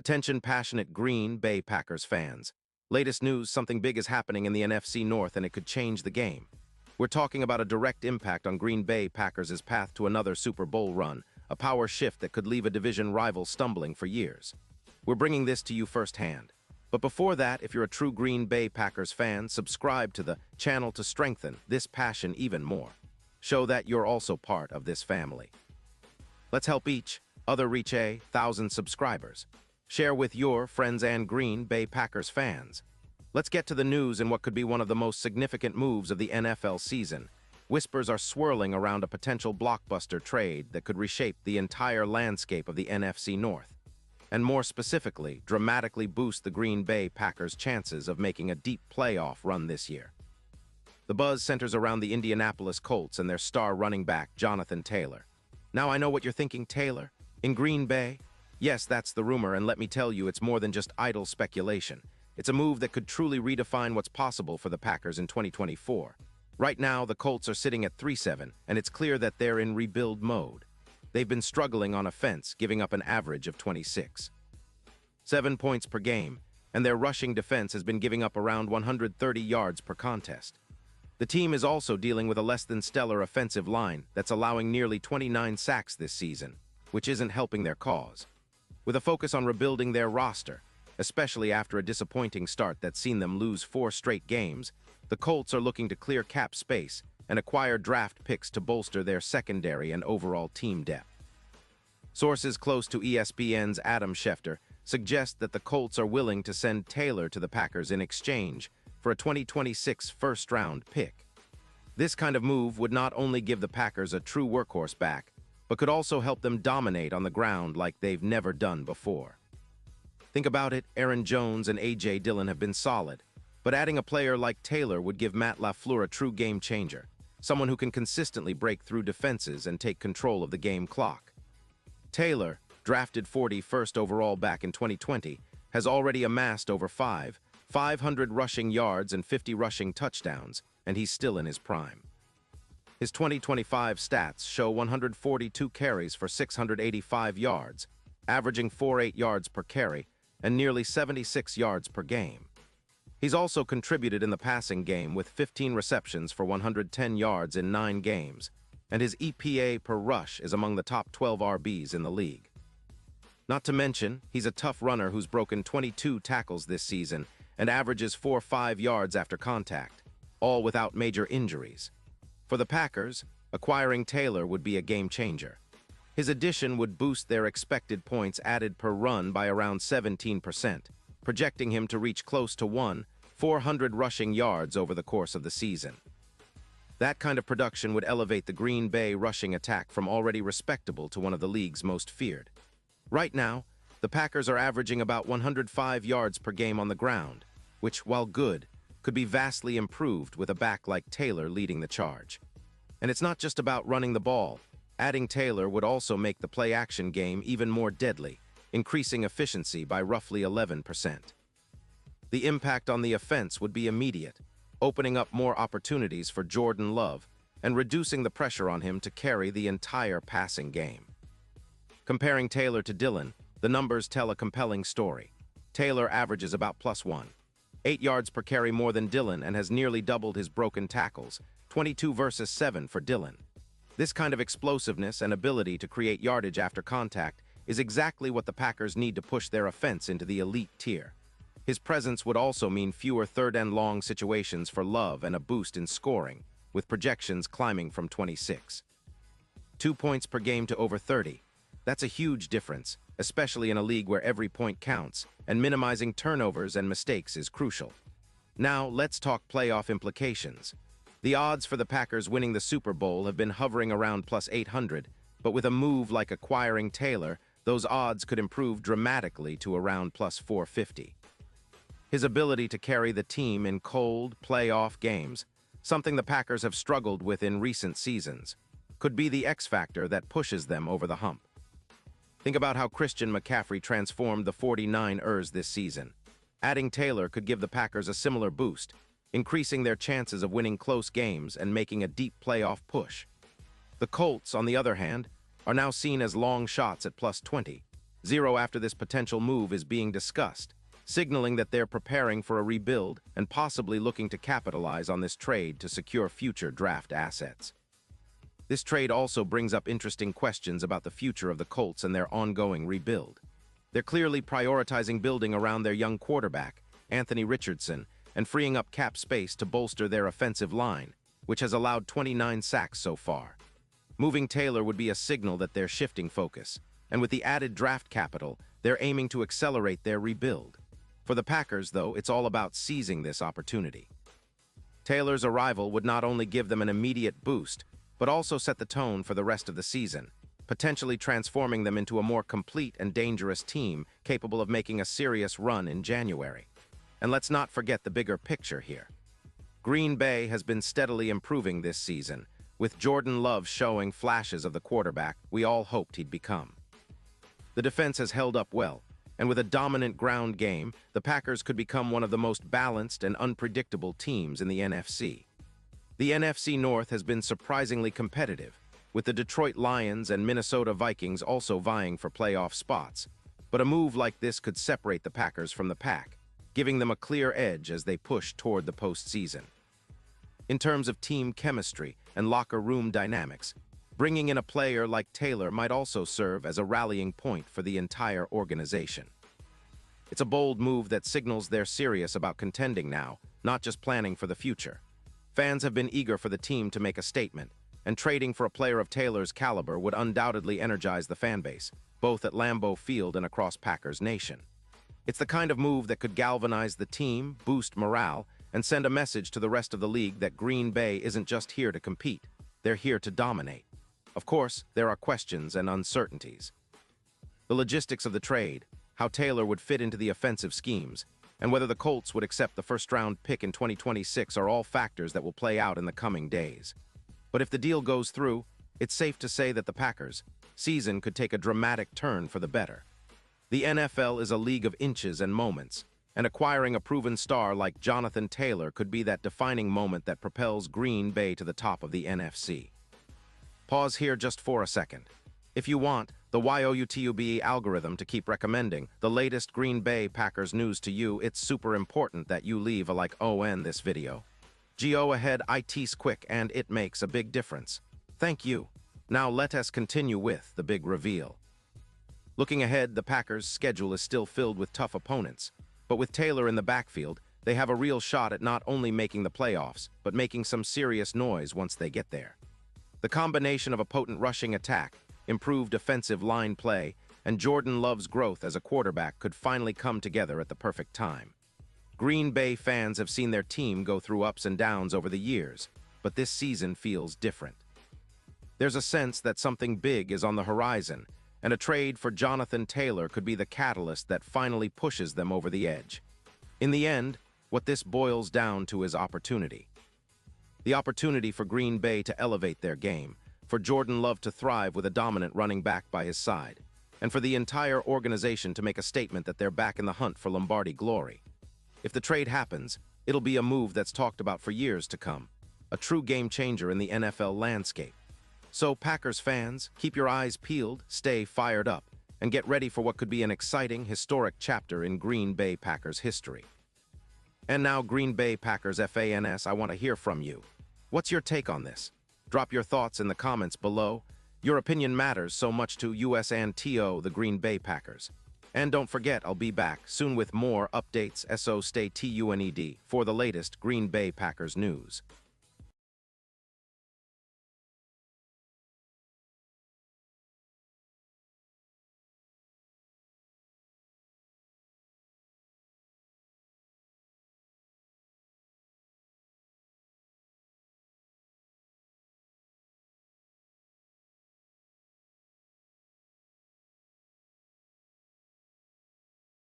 Attention passionate Green Bay Packers fans. Latest news, something big is happening in the NFC North and it could change the game. We're talking about a direct impact on Green Bay Packers' path to another Super Bowl run, a power shift that could leave a division rival stumbling for years. We're bringing this to you firsthand. But before that, if you're a true Green Bay Packers fan, subscribe to the channel to strengthen this passion even more. Show that you're also part of this family. Let's help each other reach 1,000 subscribers. Share with your friends and Green Bay Packers fans. Let's get to the news in what could be one of the most significant moves of the NFL season. Whispers are swirling around a potential blockbuster trade that could reshape the entire landscape of the NFC North, and more specifically, dramatically boost the Green Bay Packers' chances of making a deep playoff run this year. The buzz centers around the Indianapolis Colts and their star running back, Jonathan Taylor. Now I know what you're thinking, Taylor? In Green Bay? Yes, that's the rumor, and let me tell you, it's more than just idle speculation. It's a move that could truly redefine what's possible for the Packers in 2024. Right now, the Colts are sitting at 3-7, and it's clear that they're in rebuild mode. They've been struggling on offense, giving up an average of 26. 7 points per game, and their rushing defense has been giving up around 130 yards per contest. The team is also dealing with a less than stellar offensive line that's allowing nearly 29 sacks this season, which isn't helping their cause. With a focus on rebuilding their roster, especially after a disappointing start that's seen them lose 4 straight games, the Colts are looking to clear cap space and acquire draft picks to bolster their secondary and overall team depth. Sources close to ESPN's Adam Schefter suggest that the Colts are willing to send Taylor to the Packers in exchange for a 2026 first-round pick. This kind of move would not only give the Packers a true workhorse back, but could also help them dominate on the ground like they've never done before. Think about it, Aaron Jones and A.J. Dillon have been solid, but adding a player like Taylor would give Matt LaFleur a true game changer, someone who can consistently break through defenses and take control of the game clock. Taylor, drafted 41st overall back in 2020, has already amassed over 500 rushing yards and 50 rushing touchdowns, and he's still in his prime. His 2025 stats show 142 carries for 685 yards, averaging 48 yards per carry, and nearly 76 yards per game. He's also contributed in the passing game with 15 receptions for 110 yards in 9 games, and his EPA per rush is among the top 12 RBs in the league. Not to mention, he's a tough runner who's broken 22 tackles this season and averages 4-5 yards after contact, all without major injuries. For the Packers, acquiring Taylor would be a game changer. His addition would boost their expected points added per run by around 17%, projecting him to reach close to 400 rushing yards over the course of the season. That kind of production would elevate the Green Bay rushing attack from already respectable to one of the league's most feared. Right now, the Packers are averaging about 105 yards per game on the ground, which, while good, could be vastly improved with a back like Taylor leading the charge. And it's not just about running the ball. Adding Taylor would also make the play-action game even more deadly, increasing efficiency by roughly 11%. The impact on the offense would be immediate, opening up more opportunities for Jordan Love and reducing the pressure on him to carry the entire passing game. Comparing Taylor to Dillon, the numbers tell a compelling story. Taylor averages about +1.8 yards per carry more than Dillon and has nearly doubled his broken tackles, 22 versus 7 for Dillon. This kind of explosiveness and ability to create yardage after contact is exactly what the Packers need to push their offense into the elite tier. His presence would also mean fewer third-and-long situations for Love and a boost in scoring, with projections climbing from 26. 2 points per game to over 30. That's a huge difference, especially in a league where every point counts, and minimizing turnovers and mistakes is crucial. Now, let's talk playoff implications. The odds for the Packers winning the Super Bowl have been hovering around +800, but with a move like acquiring Taylor, those odds could improve dramatically to around +450. His ability to carry the team in cold, playoff games, something the Packers have struggled with in recent seasons, could be the X factor that pushes them over the hump. Think about how Christian McCaffrey transformed the 49ers this season. Adding Taylor could give the Packers a similar boost, increasing their chances of winning close games and making a deep playoff push. The Colts, on the other hand, are now seen as long shots at +20, Zero after this potential move is being discussed, signaling that they're preparing for a rebuild and possibly looking to capitalize on this trade to secure future draft assets. This trade also brings up interesting questions about the future of the Colts and their ongoing rebuild. They're clearly prioritizing building around their young quarterback, Anthony Richardson, and freeing up cap space to bolster their offensive line, which has allowed 29 sacks so far. Moving Taylor would be a signal that they're shifting focus, and with the added draft capital, they're aiming to accelerate their rebuild. For the Packers, though, it's all about seizing this opportunity. Taylor's arrival would not only give them an immediate boost, but also set the tone for the rest of the season, potentially transforming them into a more complete and dangerous team capable of making a serious run in January. And let's not forget the bigger picture here. Green Bay has been steadily improving this season, with Jordan Love showing flashes of the quarterback we all hoped he'd become. The defense has held up well, and with a dominant ground game, the Packers could become one of the most balanced and unpredictable teams in the NFC. The NFC North has been surprisingly competitive, with the Detroit Lions and Minnesota Vikings also vying for playoff spots. But a move like this could separate the Packers from the pack, giving them a clear edge as they push toward the postseason. In terms of team chemistry and locker room dynamics, bringing in a player like Taylor might also serve as a rallying point for the entire organization. It's a bold move that signals they're serious about contending now, not just planning for the future. Fans have been eager for the team to make a statement, and trading for a player of Taylor's caliber would undoubtedly energize the fanbase, both at Lambeau Field and across Packers Nation. It's the kind of move that could galvanize the team, boost morale, and send a message to the rest of the league that Green Bay isn't just here to compete, they're here to dominate. Of course, there are questions and uncertainties. The logistics of the trade, how Taylor would fit into the offensive schemes, and whether the Colts would accept the first-round pick in 2026 are all factors that will play out in the coming days. But if the deal goes through, it's safe to say that the Packers' season could take a dramatic turn for the better. The NFL is a league of inches and moments, and acquiring a proven star like Jonathan Taylor could be that defining moment that propels Green Bay to the top of the NFC. Pause here just for a second. If you want the YouTube algorithm to keep recommending the latest Green Bay Packers news to you, it's super important that you leave a like on this video. Go ahead, it's quick and it makes a big difference. Thank you. Now let us continue with the big reveal. Looking ahead, the Packers' schedule is still filled with tough opponents, but with Taylor in the backfield, they have a real shot at not only making the playoffs, but making some serious noise once they get there. The combination of a potent rushing attack, improved offensive line play, and Jordan Love's growth as a quarterback could finally come together at the perfect time. Green Bay fans have seen their team go through ups and downs over the years, but this season feels different. There's a sense that something big is on the horizon, and a trade for Jonathan Taylor could be the catalyst that finally pushes them over the edge. In the end, what this boils down to is opportunity. The opportunity for Green Bay to elevate their game, for Jordan Love to thrive with a dominant running back by his side, and for the entire organization to make a statement that they're back in the hunt for Lombardi glory. If the trade happens, it'll be a move that's talked about for years to come, a true game changer in the NFL landscape. So, Packers fans, keep your eyes peeled, stay fired up, and get ready for what could be an exciting, historic chapter in Green Bay Packers history. And now, Green Bay Packers fans, I want to hear from you. What's your take on this? Drop your thoughts in the comments below. Your opinion matters so much to us and the Green Bay Packers. And don't forget, I'll be back soon with more updates, so stay tuned for the latest Green Bay Packers news.